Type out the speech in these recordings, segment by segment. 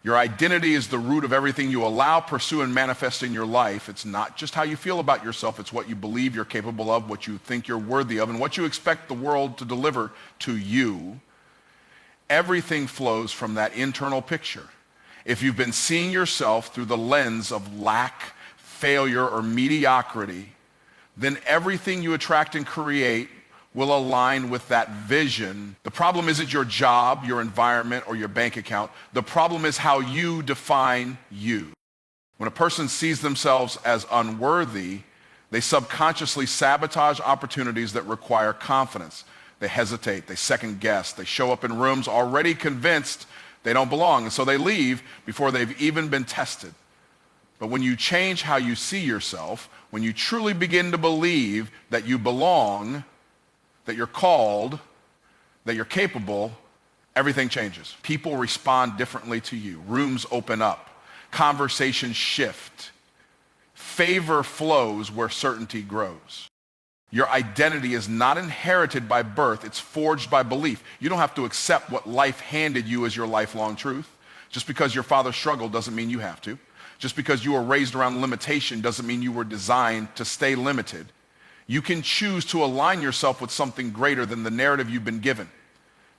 Your identity is the root of everything you allow, pursue, and manifest in your life. It's not just how you feel about yourself. It's what you believe you're capable of, what you think you're worthy of, and what you expect the world to deliver to you. Everything flows from that internal picture. If you've been seeing yourself through the lens of lack, failure, or mediocrity, then everything you attract and create will align with that vision. The problem isn't your job, your environment, or your bank account. The problem is how you define you. When a person sees themselves as unworthy, they subconsciously sabotage opportunities that require confidence. They hesitate, they second guess, they show up in rooms already convinced they don't belong, and so they leave before they've even been tested. But when you change how you see yourself, when you truly begin to believe that you belong, that you're called, that you're capable, everything changes. People respond differently to you. Rooms open up. Conversations shift. Favor flows where certainty grows. Your identity is not inherited by birth. It's forged by belief. You don't have to accept what life handed you as your lifelong truth. Just because your father struggled doesn't mean you have to. Just because you were raised around limitation doesn't mean you were designed to stay limited. You can choose to align yourself with something greater than the narrative you've been given.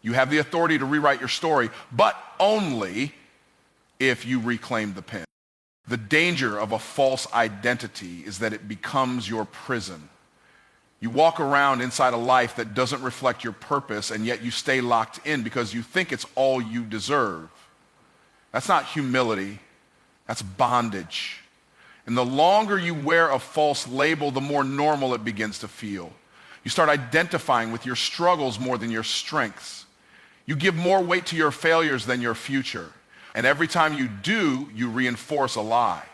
You have the authority to rewrite your story, but only if you reclaim the pen. The danger of a false identity is that it becomes your prison. You walk around inside a life that doesn't reflect your purpose, and yet you stay locked in because you think it's all you deserve. That's not humility, that's bondage. And the longer you wear a false label, the more normal it begins to feel. You start identifying with your struggles more than your strengths. You give more weight to your failures than your future. And every time you do, you reinforce a lie.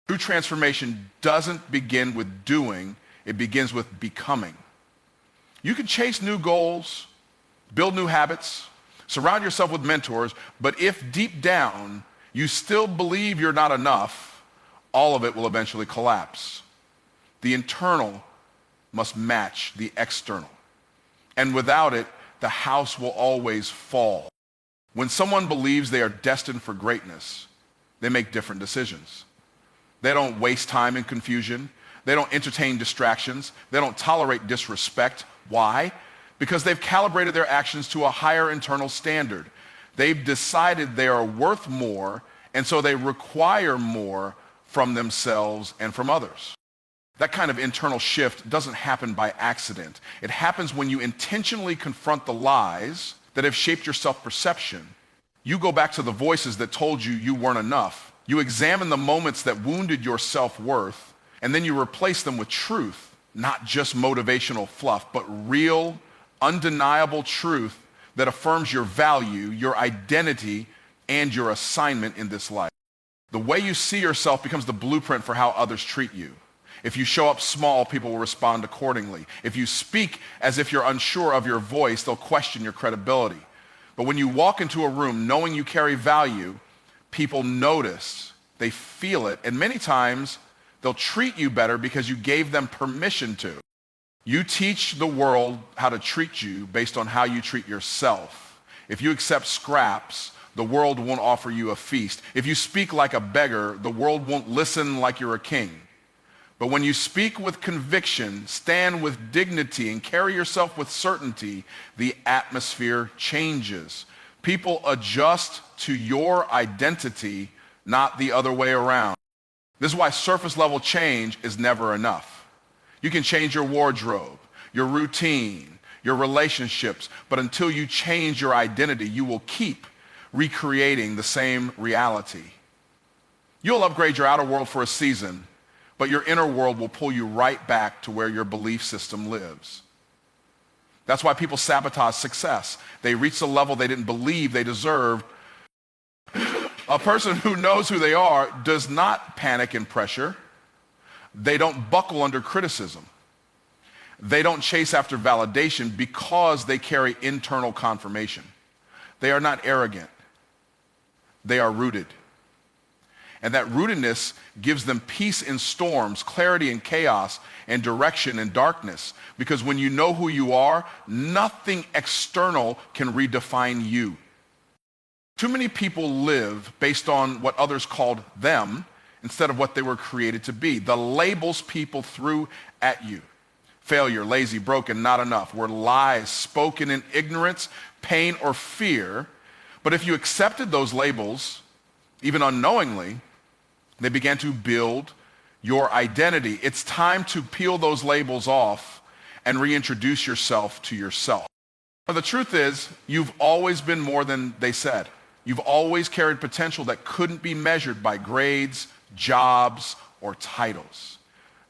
True transformation doesn't begin with doing, it begins with becoming. You can chase new goals, build new habits, surround yourself with mentors, but if deep down you still believe you're not enough, all of it will eventually collapse. The internal must match the external. And without it, the house will always fall. When someone believes they are destined for greatness, they make different decisions. They don't waste time in confusion. They don't entertain distractions. They don't tolerate disrespect. Why? Because they've calibrated their actions to a higher internal standard. They've decided they are worth more, and so they require more from themselves and from others. That kind of internal shift doesn't happen by accident. It happens when you intentionally confront the lies that have shaped your self-perception. You go back to the voices that told you you weren't enough. You examine the moments that wounded your self-worth, and then you replace them with truth, not just motivational fluff, but real, undeniable truth that affirms your value, your identity, and your assignment in this life. The way you see yourself becomes the blueprint for how others treat you. If you show up small, people will respond accordingly. If you speak as if you're unsure of your voice, they'll question your credibility. But when you walk into a room knowing you carry value, people notice, they feel it, and many times they'll treat you better because you gave them permission to. You teach the world how to treat you based on how you treat yourself. If you accept scraps, the world won't offer you a feast. If you speak like a beggar, the world won't listen like you're a king. But when you speak with conviction, stand with dignity, and carry yourself with certainty, the atmosphere changes. People adjust to your identity, not the other way around. This is why surface level change is never enough. You can change your wardrobe, your routine, your relationships, but until you change your identity, you will keep recreating the same reality. You'll upgrade your outer world for a season, but your inner world will pull you right back to where your belief system lives. That's why people sabotage success. They reach the level they didn't believe they deserved. A person who knows who they are does not panic in pressure. They don't buckle under criticism. They don't chase after validation because they carry internal confirmation. They are not arrogant. They are rooted. And that rootedness gives them peace in storms, clarity in chaos, and direction in darkness. Because when you know who you are, nothing external can redefine you. Too many people live based on what others called them instead of what they were created to be. The labels people threw at you, failure, lazy, broken, not enough, were lies spoken in ignorance, pain, or fear. But if you accepted those labels, even unknowingly, they began to build your identity. It's time to peel those labels off and reintroduce yourself to yourself. But the truth is, you've always been more than they said. You've always carried potential that couldn't be measured by grades, jobs, or titles.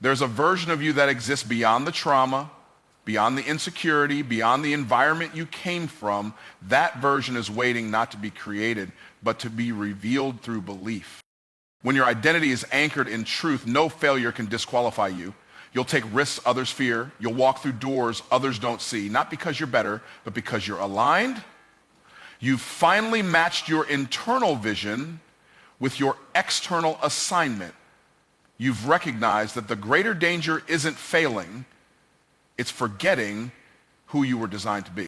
There's a version of you that exists beyond the trauma, beyond the insecurity, beyond the environment you came from. That version is waiting not to be created, but to be revealed through belief. When your identity is anchored in truth, no failure can disqualify you. You'll take risks others fear. You'll walk through doors others don't see, not because you're better, but because you're aligned. You've finally matched your internal vision with your external assignment. You've recognized that the greater danger isn't failing, it's forgetting who you were designed to be.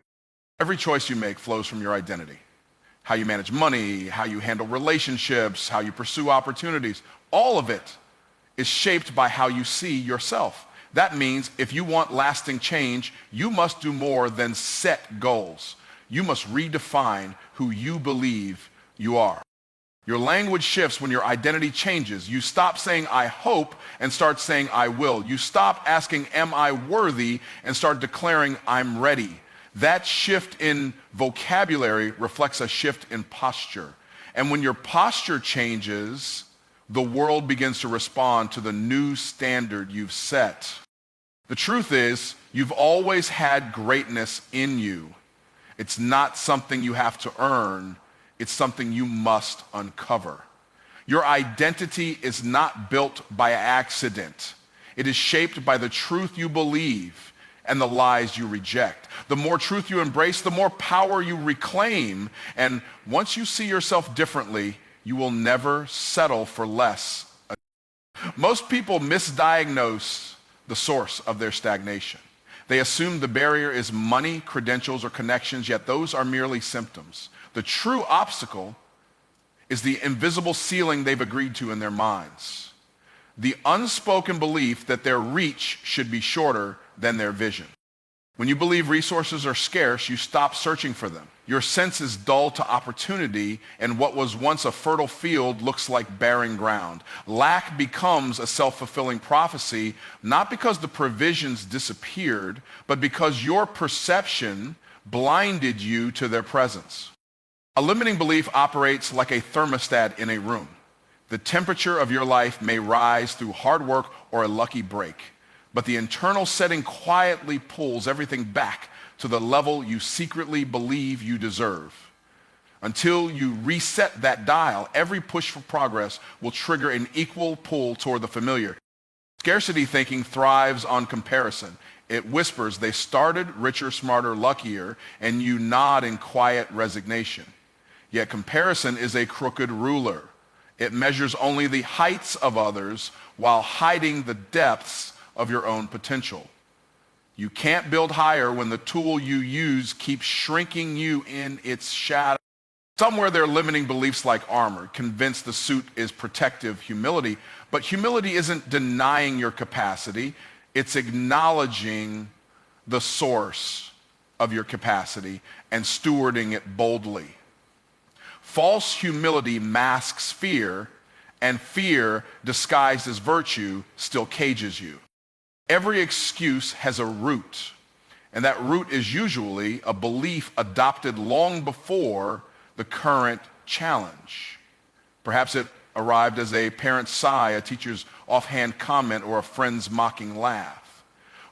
Every choice you make flows from your identity. How you manage money, how you handle relationships, how you pursue opportunities, all of it is shaped by how you see yourself. That means if you want lasting change, you must do more than set goals. You must redefine who you believe you are. Your language shifts when your identity changes. You stop saying, I hope, and start saying, I will. You stop asking, am I worthy, and start declaring, I'm ready. That shift in vocabulary reflects a shift in posture. And when your posture changes, the world begins to respond to the new standard you've set. The truth is, you've always had greatness in you. It's not something you have to earn. It's something you must uncover. Your identity is not built by accident. It is shaped by the truth you believe and the lies you reject. The more truth you embrace, the more power you reclaim. And once you see yourself differently, you will never settle for less. Most people misdiagnose the source of their stagnation. They assume the barrier is money, credentials, or connections, yet those are merely symptoms. The true obstacle is the invisible ceiling they've agreed to in their minds. The unspoken belief that their reach should be shorter than their vision. When you believe resources are scarce, you stop searching for them. Your senses dull to opportunity, and what was once a fertile field looks like barren ground. Lack becomes a self-fulfilling prophecy, not because the provisions disappeared, but because your perception blinded you to their presence. A limiting belief operates like a thermostat in a room. The temperature of your life may rise through hard work or a lucky break, but the internal setting quietly pulls everything back to the level you secretly believe you deserve. Until you reset that dial, every push for progress will trigger an equal pull toward the familiar. Scarcity thinking thrives on comparison. It whispers, they started richer, smarter, luckier, and you nod in quiet resignation. Yet comparison is a crooked ruler. It measures only the heights of others while hiding the depths of your own potential. You can't build higher when the tool you use keeps shrinking you in its shadow. Somewhere there are limiting beliefs like armor, convinced the suit is protective humility, but humility isn't denying your capacity, it's acknowledging the source of your capacity and stewarding it boldly. False humility masks fear, and fear disguised as virtue still cages you. Every excuse has a root, and that root is usually a belief adopted long before the current challenge. Perhaps it arrived as a parent's sigh, a teacher's offhand comment, or a friend's mocking laugh.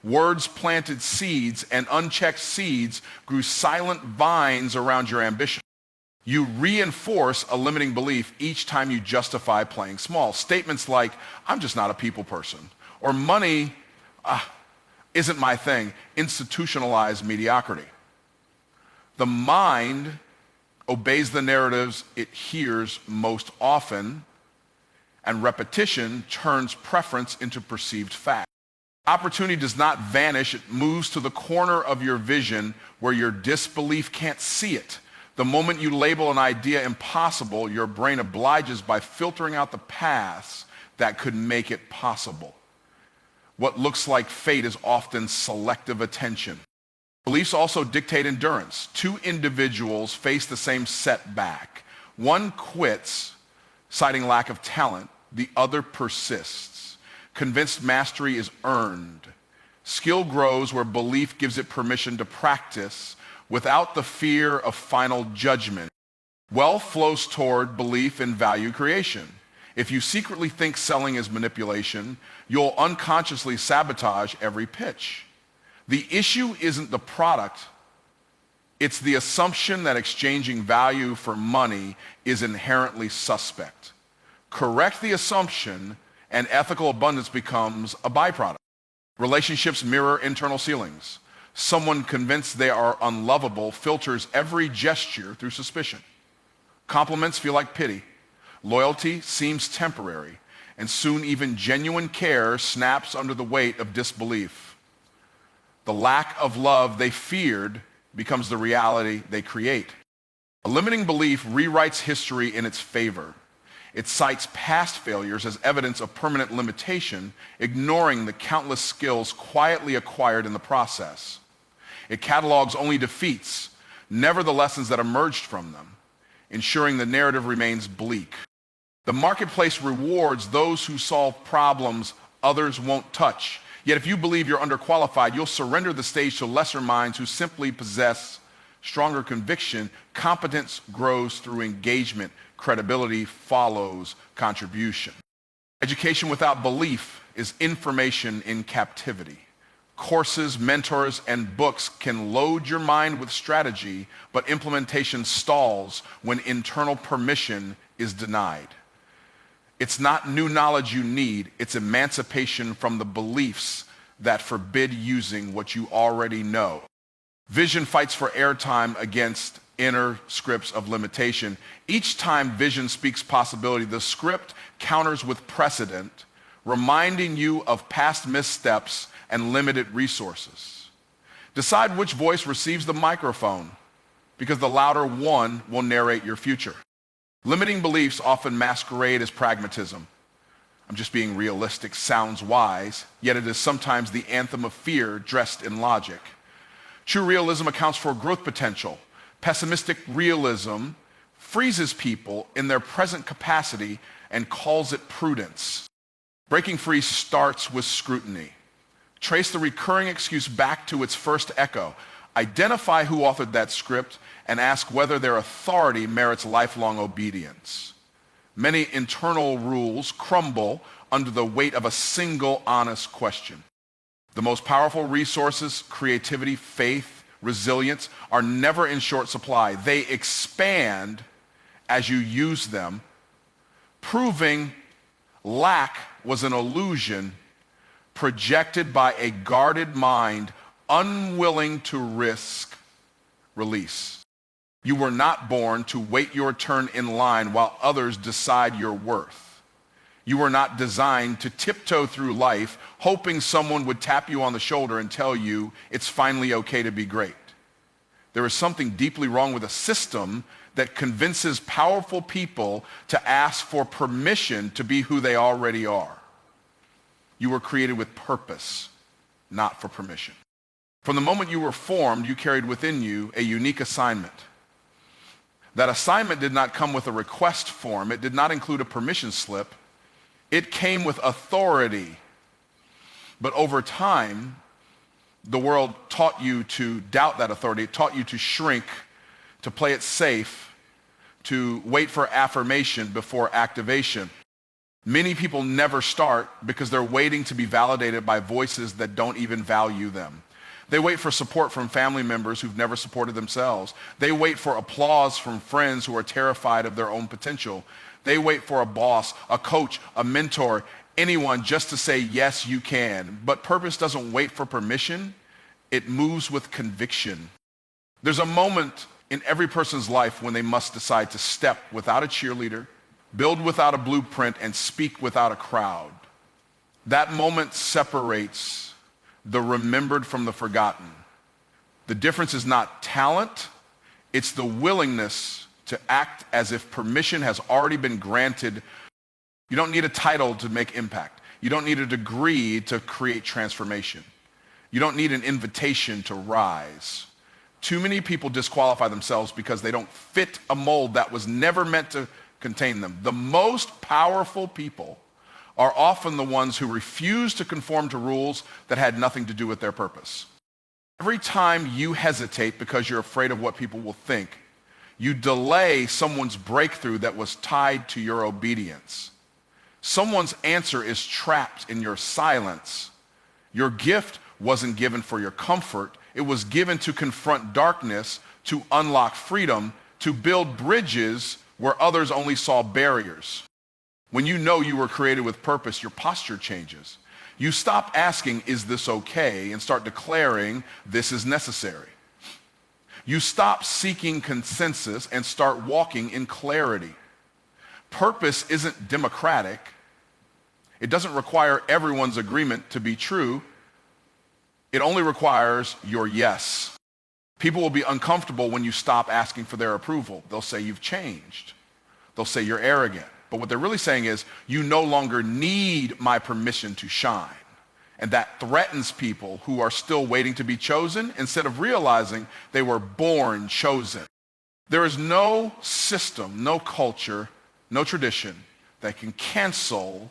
Words planted seeds, and unchecked seeds grew silent vines around your ambition. You reinforce a limiting belief each time you justify playing small. Statements like, I'm just not a people person, or money isn't my thing, institutionalize mediocrity. The mind obeys the narratives it hears most often, and repetition turns preference into perceived fact. Opportunity does not vanish, it moves to the corner of your vision where your disbelief can't see it. The moment you label an idea impossible, your brain obliges by filtering out the paths that could make it possible. What looks like fate is often selective attention. Beliefs also dictate endurance. Two individuals face the same setback. One quits, citing lack of talent. The other persists. Convinced mastery is earned. Skill grows where belief gives it permission to practice without the fear of final judgment. Wealth flows toward belief in value creation. If you secretly think selling is manipulation, you'll unconsciously sabotage every pitch. The issue isn't the product, it's the assumption that exchanging value for money is inherently suspect. Correct the assumption, and ethical abundance becomes a byproduct. Relationships mirror internal ceilings. Someone convinced they are unlovable filters every gesture through suspicion. Compliments feel like pity. Loyalty seems temporary, and soon even genuine care snaps under the weight of disbelief. The lack of love they feared becomes the reality they create. A limiting belief rewrites history in its favor. It cites past failures as evidence of permanent limitation, ignoring the countless skills quietly acquired in the process. It catalogs only defeats, never the lessons that emerged from them, ensuring the narrative remains bleak. The marketplace rewards those who solve problems others won't touch. Yet if you believe you're underqualified, you'll surrender the stage to lesser minds who simply possess stronger conviction. Competence grows through engagement. Credibility follows contribution. Education without belief is information in captivity. Courses, mentors, and books can load your mind with strategy, but implementation stalls when internal permission is denied. It's not new knowledge you need, it's emancipation from the beliefs that forbid using what you already know. Vision fights for airtime against inner scripts of limitation. Each time vision speaks possibility, the script counters with precedent, reminding you of past missteps and limited resources. Decide which voice receives the microphone, because the louder one will narrate your future. Limiting beliefs often masquerade as pragmatism. I'm just being realistic, sounds wise, yet it is sometimes the anthem of fear dressed in logic. True realism accounts for growth potential. Pessimistic realism freezes people in their present capacity and calls it prudence. Breaking free starts with scrutiny. Trace the recurring excuse back to its first echo. Identify who authored that script and ask whether their authority merits lifelong obedience. Many internal rules crumble under the weight of a single honest question. The most powerful resources, creativity, faith, resilience, are never in short supply. They expand as you use them, proving lack was an illusion projected by a guarded mind unwilling to risk release. You were not born to wait your turn in line while others decide your worth. You were not designed to tiptoe through life hoping someone would tap you on the shoulder and tell you it's finally okay to be great. There is something deeply wrong with a system that convinces powerful people to ask for permission to be who they already are. You were created with purpose, not for permission. From the moment you were formed, you carried within you a unique assignment. That assignment did not come with a request form. It did not include a permission slip. It came with authority. But over time, the world taught you to doubt that authority. It taught you to shrink, to play it safe, to wait for affirmation before activation. Many people never start because they're waiting to be validated by voices that don't even value them. They wait for support from family members who've never supported themselves. They wait for applause from friends who are terrified of their own potential. They wait for a boss, a coach, a mentor, anyone just to say, yes, you can. But purpose doesn't wait for permission. It moves with conviction. There's a moment in every person's life when they must decide to step without a cheerleader, build without a blueprint, and speak without a crowd. That moment separates the remembered from the forgotten. The difference is not talent, It's the willingness to act as if permission has already been granted. You don't need a title to make impact. You don't need a degree to create transformation. You don't need an invitation to rise. Too many people disqualify themselves because they don't fit a mold that was never meant to contain them. The most powerful people are often the ones who refuse to conform to rules that had nothing to do with their purpose. Every time you hesitate because you're afraid of what people will think, you delay someone's breakthrough that was tied to your obedience. Someone's answer is trapped in your silence. Your gift wasn't given for your comfort. It was given to confront darkness, to unlock freedom, to build bridges where others only saw barriers. When you know you were created with purpose, your posture changes. You stop asking, is this okay, and start declaring, this is necessary. You stop seeking consensus and start walking in clarity. Purpose isn't democratic. It doesn't require everyone's agreement to be true. It only requires your yes. People will be uncomfortable when you stop asking for their approval. They'll say you've changed. They'll say you're arrogant. But what they're really saying is, you no longer need my permission to shine. And that threatens people who are still waiting to be chosen instead of realizing they were born chosen. There is no system, no culture, no tradition that can cancel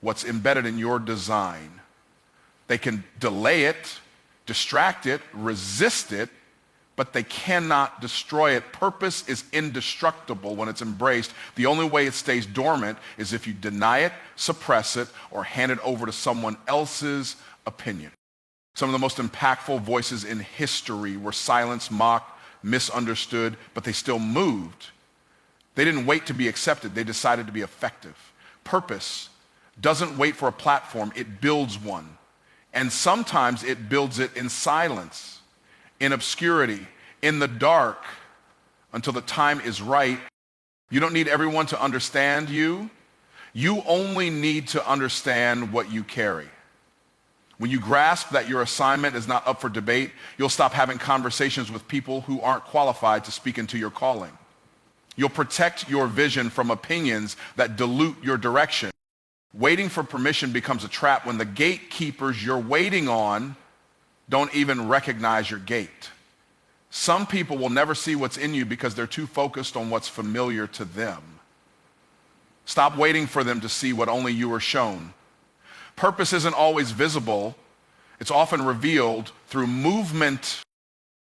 what's embedded in your design. They can delay it, distract it, resist it, but they cannot destroy it. Purpose is indestructible when it's embraced. The only way it stays dormant is if you deny it, suppress it, or hand it over to someone else's opinion. Some of the most impactful voices in history were silenced, mocked, misunderstood, but they still moved. They didn't wait to be accepted. They decided to be effective. Purpose doesn't wait for a platform. It builds one. And sometimes it builds it in silence, in obscurity, in the dark, until the time is right. You don't need everyone to understand you. You only need to understand what you carry. When you grasp that your assignment is not up for debate, you'll stop having conversations with people who aren't qualified to speak into your calling. You'll protect your vision from opinions that dilute your direction. Waiting for permission becomes a trap when the gatekeepers you're waiting on don't even recognize your gate. Some people will never see what's in you because they're too focused on what's familiar to them. Stop waiting for them to see what only you are shown. Purpose isn't always visible. It's often revealed through movement.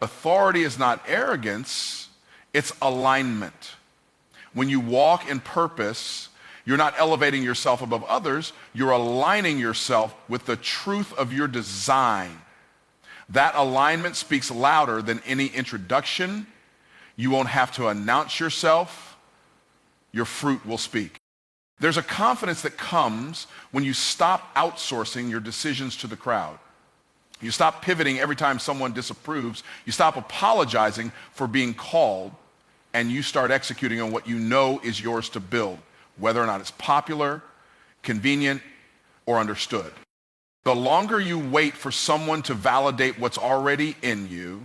Authority is not arrogance, it's alignment. When you walk in purpose, you're not elevating yourself above others, you're aligning yourself with the truth of your design. That alignment speaks louder than any introduction. You won't have to announce yourself. Your fruit will speak. There's a confidence that comes when you stop outsourcing your decisions to the crowd. You stop pivoting every time someone disapproves. You stop apologizing for being called, and you start executing on what you know is yours to build, whether or not it's popular, convenient, or understood. The longer you wait for someone to validate what's already in you,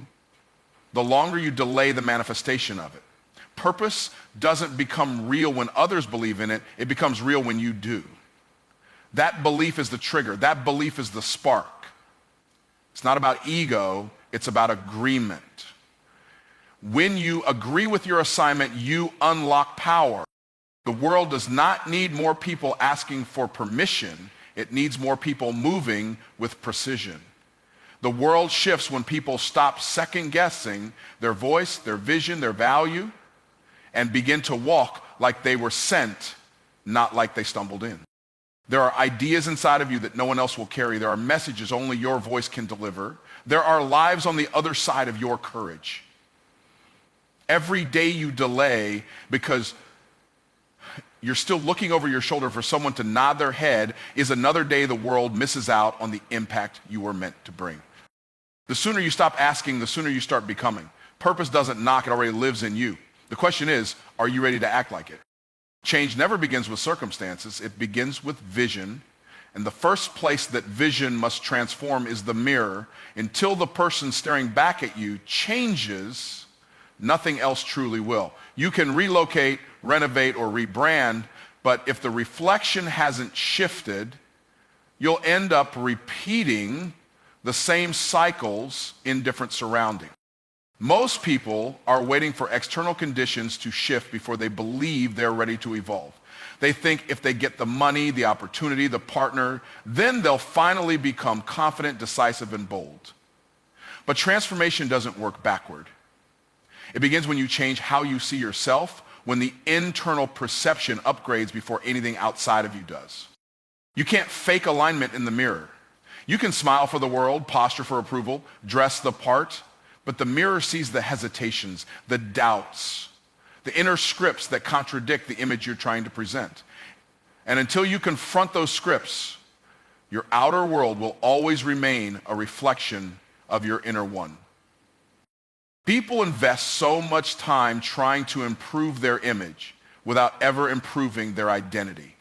the longer you delay the manifestation of it. Purpose doesn't become real when others believe in it. It becomes real when you do. That belief is the trigger. That belief is the spark. It's not about ego. It's about agreement. When you agree with your assignment, you unlock power. The world does not need more people asking for permission. It needs more people moving with precision. The world shifts when people stop second-guessing their voice, their vision, their value, and begin to walk like they were sent, not like they stumbled in. There are ideas inside of you that no one else will carry. There are messages only your voice can deliver. There are lives on the other side of your courage. Every day you delay because you're still looking over your shoulder for someone to nod their head is another day the world misses out on the impact you were meant to bring. The sooner you stop asking, the sooner you start becoming. Purpose doesn't knock, it already lives in you. The question is, are you ready to act like it? Change never begins with circumstances, it begins with vision. And the first place that vision must transform is the mirror. Until the person staring back at you changes, Nothing else truly will. You can relocate, renovate, or rebrand, but if the reflection hasn't shifted, you'll end up repeating the same cycles in different surroundings. Most people are waiting for external conditions to shift before they believe they're ready to evolve. They think if they get the money, the opportunity, the partner, then they'll finally become confident, decisive, and bold. But transformation doesn't work backward. It begins when you change how you see yourself, when the internal perception upgrades before anything outside of you does. You can't fake alignment in the mirror. You can smile for the world, posture for approval, dress the part, but the mirror sees the hesitations, the doubts, the inner scripts that contradict the image you're trying to present. And until you confront those scripts, your outer world will always remain a reflection of your inner one. People invest so much time trying to improve their image without ever improving their identity.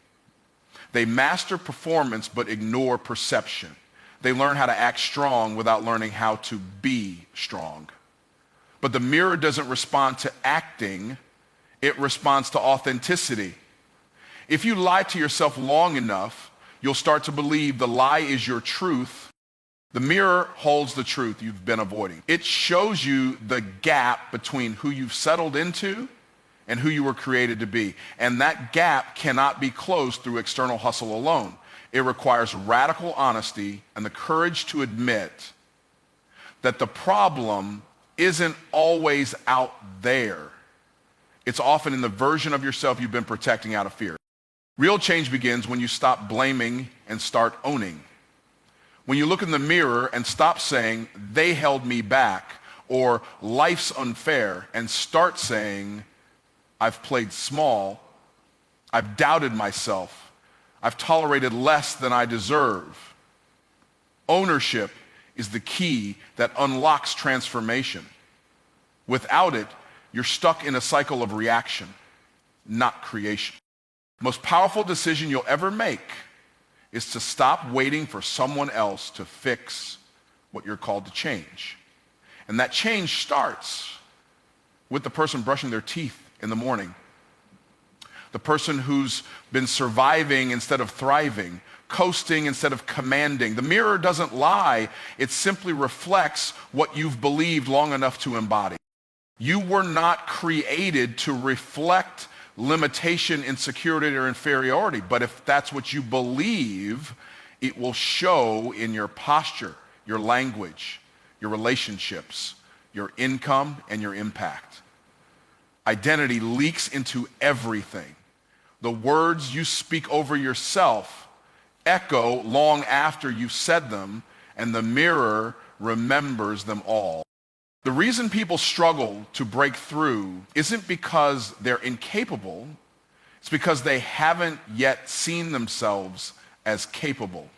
They master performance but ignore perception. They learn how to act strong without learning how to be strong. But the mirror doesn't respond to acting, it responds to authenticity. If you lie to yourself long enough, you'll start to believe the lie is your truth. The mirror holds the truth you've been avoiding. It shows you the gap between who you've settled into and who you were created to be. And that gap cannot be closed through external hustle alone. It requires radical honesty and the courage to admit that the problem isn't always out there. It's often in the version of yourself you've been protecting out of fear. Real change begins when you stop blaming and start owning. When you look in the mirror and stop saying, they held me back, or life's unfair, and start saying, I've played small, I've doubted myself, I've tolerated less than I deserve. Ownership is the key that unlocks transformation. Without it, you're stuck in a cycle of reaction, not creation. The most powerful decision you'll ever make is to stop waiting for someone else to fix what you're called to change. And that change starts with the person brushing their teeth in the morning, the person who's been surviving instead of thriving, coasting instead of commanding. The mirror doesn't lie. It simply reflects what you've believed long enough to embody. You were not created to reflect limitation, insecurity, or inferiority. But if that's what you believe, it will show in your posture, your language, your relationships, your income, and your impact. Identity leaks into everything. The words you speak over yourself echo long after you've said them, and the mirror remembers them all. The reason people struggle to break through isn't because they're incapable, it's because they haven't yet seen themselves as capable.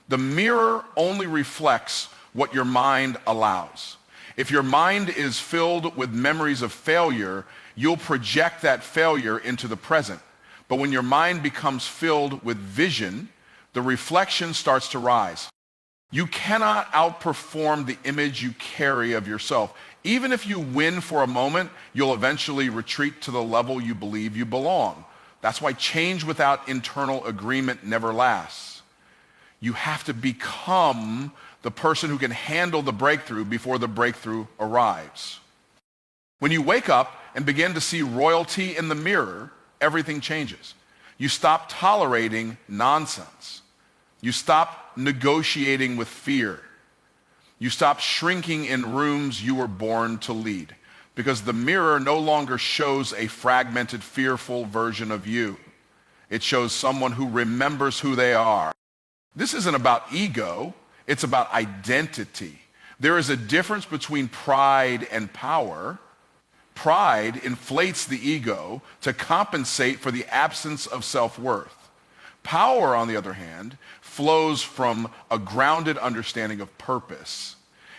The mirror only reflects what your mind allows. If your mind is filled with memories of failure, you'll project that failure into the present. But when your mind becomes filled with vision, the reflection starts to rise. You cannot outperform the image you carry of yourself. Even if you win for a moment, you'll eventually retreat to the level you believe you belong. That's why change without internal agreement never lasts. You have to become the person who can handle the breakthrough before the breakthrough arrives. When you wake up and begin to see royalty in the mirror, everything changes. You stop tolerating nonsense. You stop negotiating with fear. You stop shrinking in rooms you were born to lead, because the mirror no longer shows a fragmented, fearful version of you. It shows someone who remembers who they are. This isn't about ego, it's about identity. There is a difference between pride and power. Pride inflates the ego to compensate for the absence of self-worth. Power, on the other hand, flows from a grounded understanding of purpose.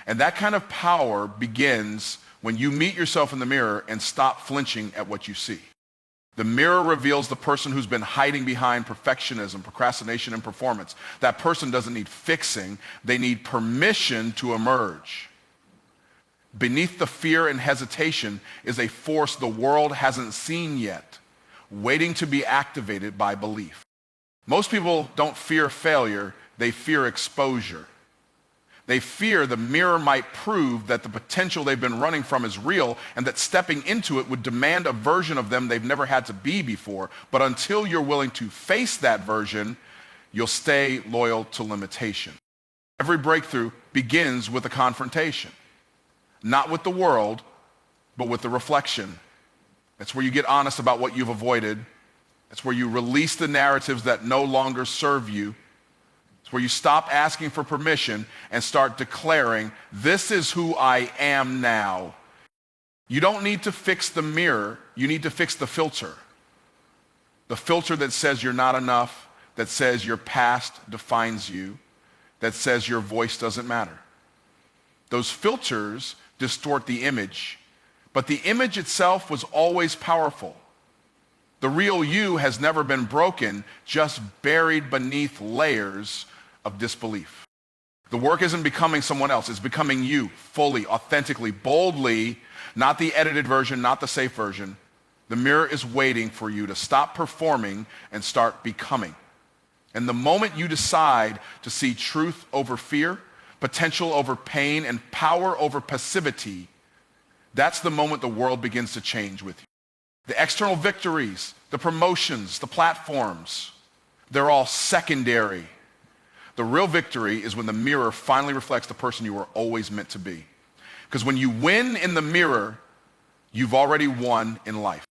And that kind of power begins when you meet yourself in the mirror and stop flinching at what you see. The mirror reveals the person who's been hiding behind perfectionism, procrastination, and performance. That person doesn't need fixing, they need permission to emerge. Beneath the fear and hesitation is a force the world hasn't seen yet, waiting to be activated by belief. Most people don't fear failure, they fear exposure. They fear the mirror might prove that the potential they've been running from is real and that stepping into it would demand a version of them they've never had to be before. But until you're willing to face that version, you'll stay loyal to limitation. Every breakthrough begins with a confrontation. Not with the world, but with the reflection. That's where you get honest about what you've avoided. That's where you release the narratives that no longer serve you. It's where you stop asking for permission and start declaring, this is who I am now. You don't need to fix the mirror, you need to fix the filter. The filter that says you're not enough, that says your past defines you, that says your voice doesn't matter. Those filters distort the image, but the image itself was always powerful. The real you has never been broken, just buried beneath layers of disbelief. The work isn't becoming someone else, it's becoming you, fully, authentically, boldly, not the edited version, not the safe version. The mirror is waiting for you to stop performing and start becoming. And the moment you decide to see truth over fear, potential over pain, and power over passivity, that's the moment the world begins to change with you. The external victories, the promotions, the platforms, they're all secondary. The real victory is when the mirror finally reflects the person you were always meant to be. Because when you win in the mirror, you've already won in life.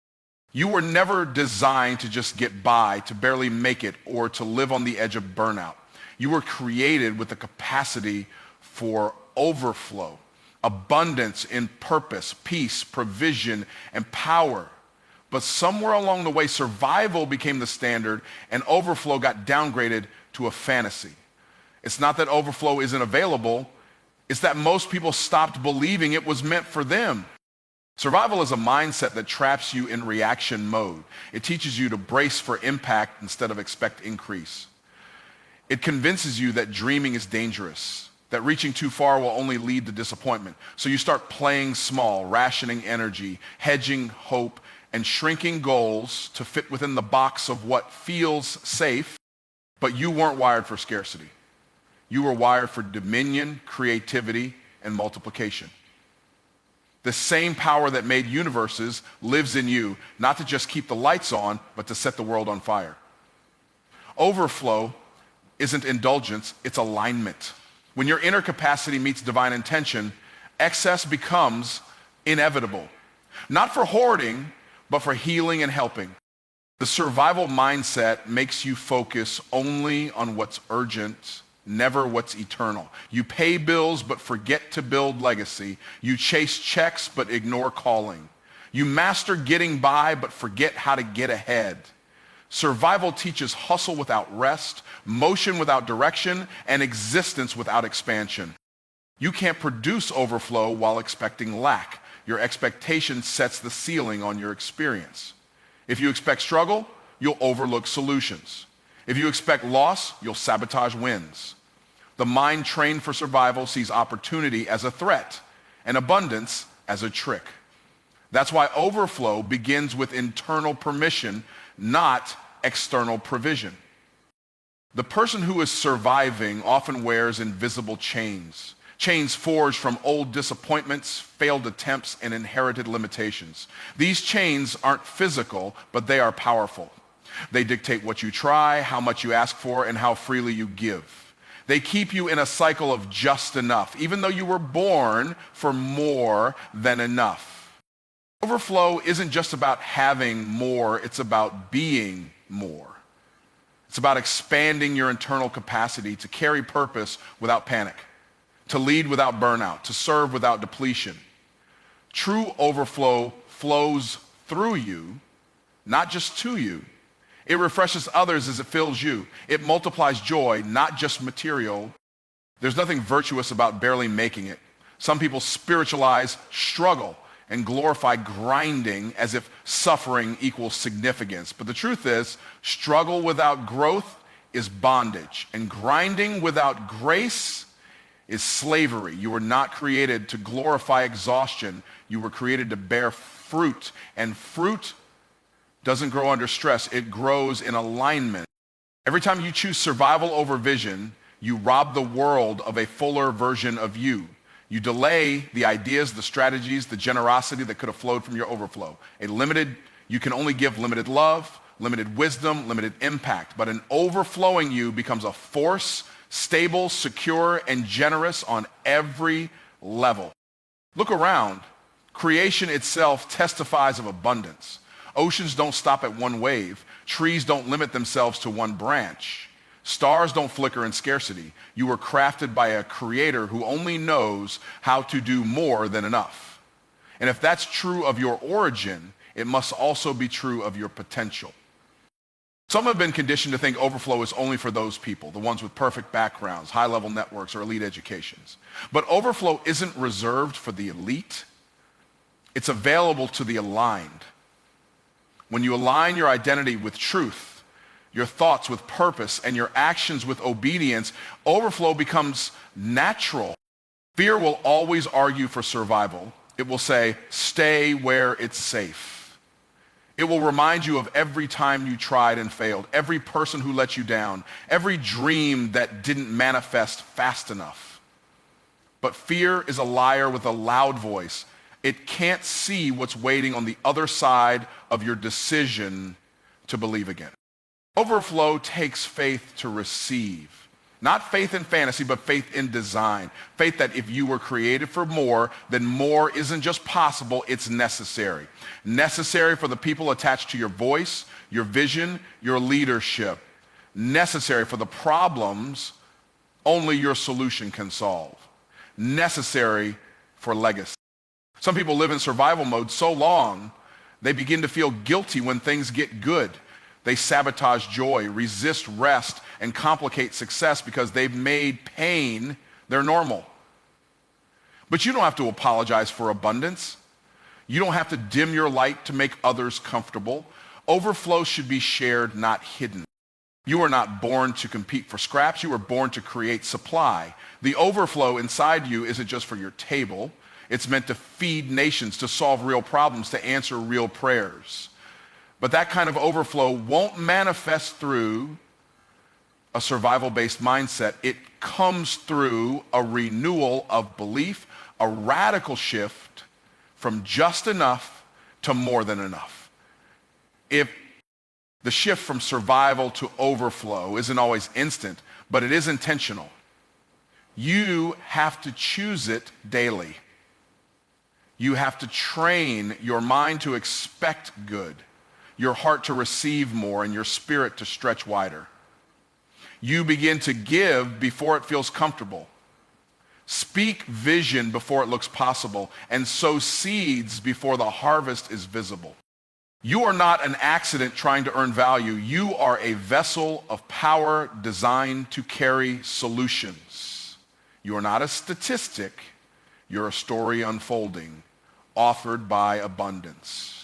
You were never designed to just get by, to barely make it, or to live on the edge of burnout. You were created with the capacity for overflow, abundance in purpose, peace, provision, and power. But somewhere along the way, survival became the standard and overflow got downgraded to a fantasy. It's not that overflow isn't available, it's that most people stopped believing it was meant for them. Survival is a mindset that traps you in reaction mode. It teaches you to brace for impact instead of expect increase. It convinces you that dreaming is dangerous, that reaching too far will only lead to disappointment. So you start playing small, rationing energy, hedging hope, and shrinking goals to fit within the box of what feels safe, but you weren't wired for scarcity. You were wired for dominion, creativity, and multiplication. The same power that made universes lives in you, not to just keep the lights on, but to set the world on fire. Overflow isn't indulgence, it's alignment. When your inner capacity meets divine intention, excess becomes inevitable. Not for hoarding, but for healing and helping. The survival mindset makes you focus only on what's urgent, never what's eternal. You pay bills but forget to build legacy. You chase checks but ignore calling. You master getting by but forget how to get ahead. Survival teaches hustle without rest, motion without direction, and existence without expansion. You can't produce overflow while expecting lack. Your expectation sets the ceiling on your experience. If you expect struggle, you'll overlook solutions. If you expect loss, you'll sabotage wins. The mind trained for survival sees opportunity as a threat and abundance as a trick. That's why overflow begins with internal permission, not external provision. The person who is surviving often wears invisible chains. Chains forged from old disappointments, failed attempts, and inherited limitations. These chains aren't physical, but they are powerful. They dictate what you try, how much you ask for, and how freely you give. They keep you in a cycle of just enough, even though you were born for more than enough. Overflow isn't just about having more, it's about being more. It's about expanding your internal capacity to carry purpose without panic, to lead without burnout, to serve without depletion. True overflow flows through you, not just to you. It refreshes others as it fills you. It multiplies joy, not just material. There's nothing virtuous about barely making it. Some people spiritualize struggle and glorify grinding as if suffering equals significance. But the truth is, struggle without growth is bondage, and grinding without grace is slavery. You were not created to glorify exhaustion. You were created to bear fruit. And fruit doesn't grow under stress. It grows in alignment. Every time you choose survival over vision, you rob the world of a fuller version of you. You delay the ideas, the strategies, the generosity that could have flowed from your overflow. You can only give limited love, limited wisdom, limited impact. But an overflowing you becomes a force, stable, secure, and generous on every level. Look around. Creation itself testifies of abundance. Oceans don't stop at one wave. Trees don't limit themselves to one branch. Stars don't flicker in scarcity. You were crafted by a creator who only knows how to do more than enough. And if that's true of your origin, it must also be true of your potential. Some have been conditioned to think overflow is only for those people, the ones with perfect backgrounds, high-level networks, or elite educations. But overflow isn't reserved for the elite. It's available to the aligned. When you align your identity with truth, your thoughts with purpose, and your actions with obedience, overflow becomes natural. Fear will always argue for survival. It will say, stay where it's safe. It will remind you of every time you tried and failed, every person who let you down, every dream that didn't manifest fast enough. But fear is a liar with a loud voice. It can't see what's waiting on the other side of your decision to believe again. Overflow takes faith to receive. Not faith in fantasy, but faith in design. Faith that if you were created for more, then more isn't just possible, it's necessary. Necessary for the people attached to your voice, your vision, your leadership. Necessary for the problems only your solution can solve. Necessary for legacy. Some people live in survival mode so long, they begin to feel guilty when things get good. They sabotage joy, resist rest, and complicate success because they've made pain their normal. But you don't have to apologize for abundance. You don't have to dim your light to make others comfortable. Overflow should be shared, not hidden. You were not born to compete for scraps. You were born to create supply. The overflow inside you isn't just for your table. It's meant to feed nations, to solve real problems, to answer real prayers. But that kind of overflow won't manifest through a survival-based mindset. It comes through a renewal of belief, a radical shift from just enough to more than enough. If the shift from survival to overflow isn't always instant, but it is intentional, you have to choose it daily. You have to train your mind to expect good, your heart to receive more, and your spirit to stretch wider. You begin to give before it feels comfortable. Speak vision before it looks possible, and sow seeds before the harvest is visible. You are not an accident trying to earn value. You are a vessel of power designed to carry solutions. You are not a statistic. You're a story unfolding, authored by abundance.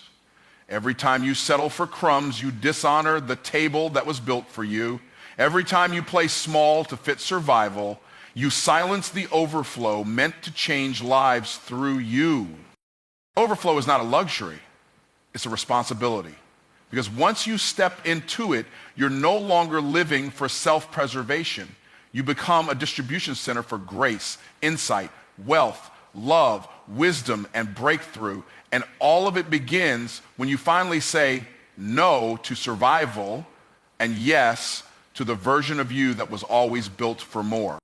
Every time you settle for crumbs, you dishonor the table that was built for you. Every time you play small to fit survival, you silence the overflow meant to change lives through you. Overflow is not a luxury, it's a responsibility. Because once you step into it, you're no longer living for self-preservation. You become a distribution center for grace, insight, wealth, love, wisdom, and breakthrough. And all of it begins when you finally say no to survival and yes to the version of you that was always built for more.